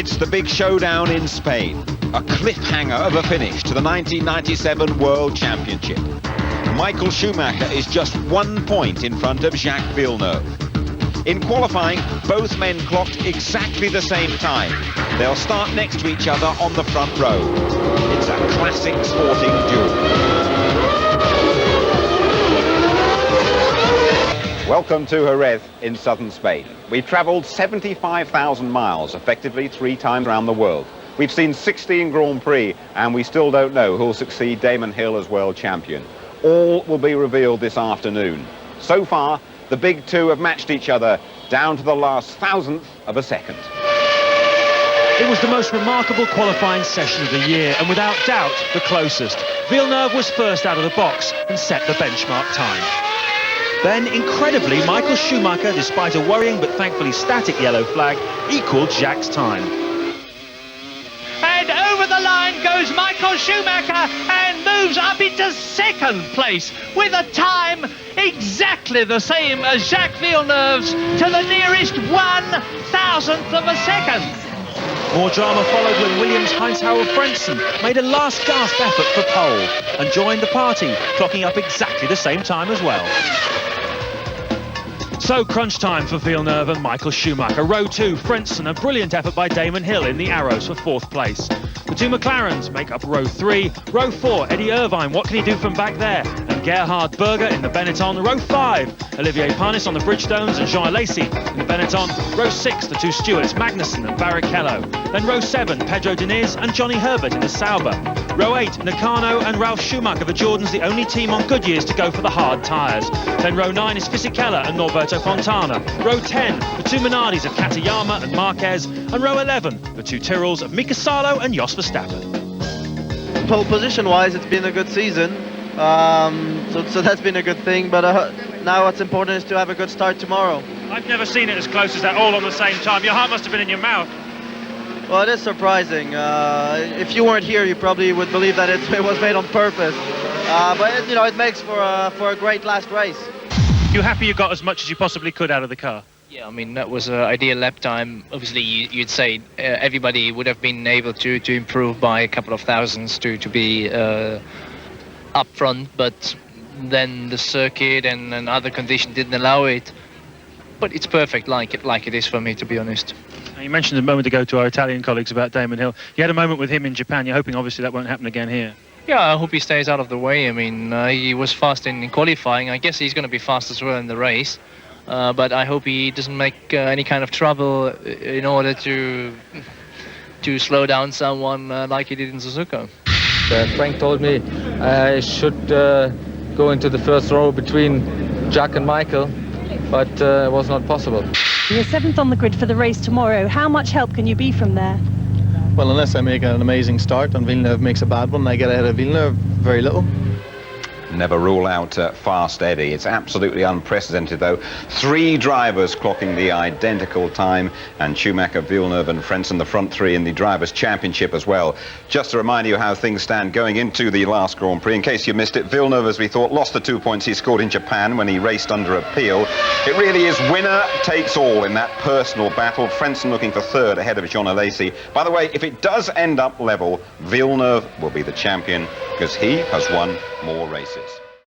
It's the big showdown in Spain, a cliffhanger of a finish to the 1997 World Championship. Michael Schumacher is just 1 point in front of Jacques Villeneuve. In qualifying, both men clocked exactly the same time. They'll start next to each other on the front row. It's a classic sporting duel. Welcome to Jerez in southern Spain. We've travelled 75,000 miles, effectively 3 times around the world. We've seen 16 Grand Prix, and we still don't know who'll succeed Damon Hill as world champion. All will be revealed this afternoon. So far, the big two have matched each other down to the last thousandth of a second. It was the most remarkable qualifying session of the year, and without doubt, the closest. Villeneuve was first out of the box and set the benchmark time. Then, incredibly, Michael Schumacher, despite a worrying but thankfully static yellow flag, equalled Jacques' time. And over the line goes Michael Schumacher and moves up into second place with a time exactly the same as Jacques Villeneuve's to the nearest 1,000th of a second. More drama followed when Williams' Heinz-Harald Frentzen made a last-gasp effort for pole and joined the party, clocking up exactly the same time as well. So crunch time for Villeneuve and Michael Schumacher. Row 2, Frentzen, a brilliant effort by Damon Hill in the Arrows for 4th place. The two McLarens make up row 3. Row 4, Eddie Irvine, what can he do from back there? And Gerhard Berger in the Benetton. Row 5, Olivier Panis on the Bridgestones and Jean Alesi in the Benetton. Row 6, the two Stewarts, Magnussen and Barrichello. Then row 7, Pedro Diniz and Johnny Herbert in the Sauber. Row 8, Nakano and Ralf Schumacher, the Jordans, the only team on Goodyears to go for the hard tyres. Then row 9 is Fisichella and Norberto Fontana. Row 10, the two Minardis of Katayama and Marquez. And row 11, the two Tyrrells of Mika Salo and Jos Verstappen. Pole position-wise, it's been a good season. So that's been a good thing, but now what's important is to have a good start tomorrow. I've never seen it as close as that, all on the same time. Your heart must have been in your mouth. Well, it is surprising. If you weren't here, you probably would believe that it was made on purpose. But it makes for a great last race. You happy you got as much as you possibly could out of the car? Yeah, I mean, that was an ideal lap time. Obviously, you'd say everybody would have been able to improve by a couple of thousandths to be up front, but then the circuit and other conditions didn't allow it. But it's perfect like it is for me, to be honest. Now, you mentioned a moment ago to our Italian colleagues about Damon Hill. You had a moment with him in Japan. You're hoping, obviously, that won't happen again here. Yeah, I hope he stays out of the way. I mean, he was fast in qualifying. I guess he's going to be fast as well in the race. But I hope he doesn't make any kind of trouble in order to slow down someone like he did in Suzuka. Frank told me I should go into the first row between Jacques and Michael, but it was not possible. You're 7th on the grid for the race tomorrow. How much help can you be from there? Well, unless I make an amazing start and Villeneuve makes a bad one, I get ahead of Villeneuve, very little. Never rule out Fast Eddie. It's absolutely unprecedented, though. 3 drivers clocking the identical time, and Schumacher, Villeneuve and Frentzen, the front 3 in the Drivers' Championship as well. Just to remind you how things stand going into the last Grand Prix, in case you missed it, Villeneuve, as we thought, lost the 2 points he scored in Japan when he raced under appeal. It really is winner takes all in that personal battle. Frentzen looking for 3rd ahead of Jean Alesi. By the way, if it does end up level, Villeneuve will be the champion because he has won more races.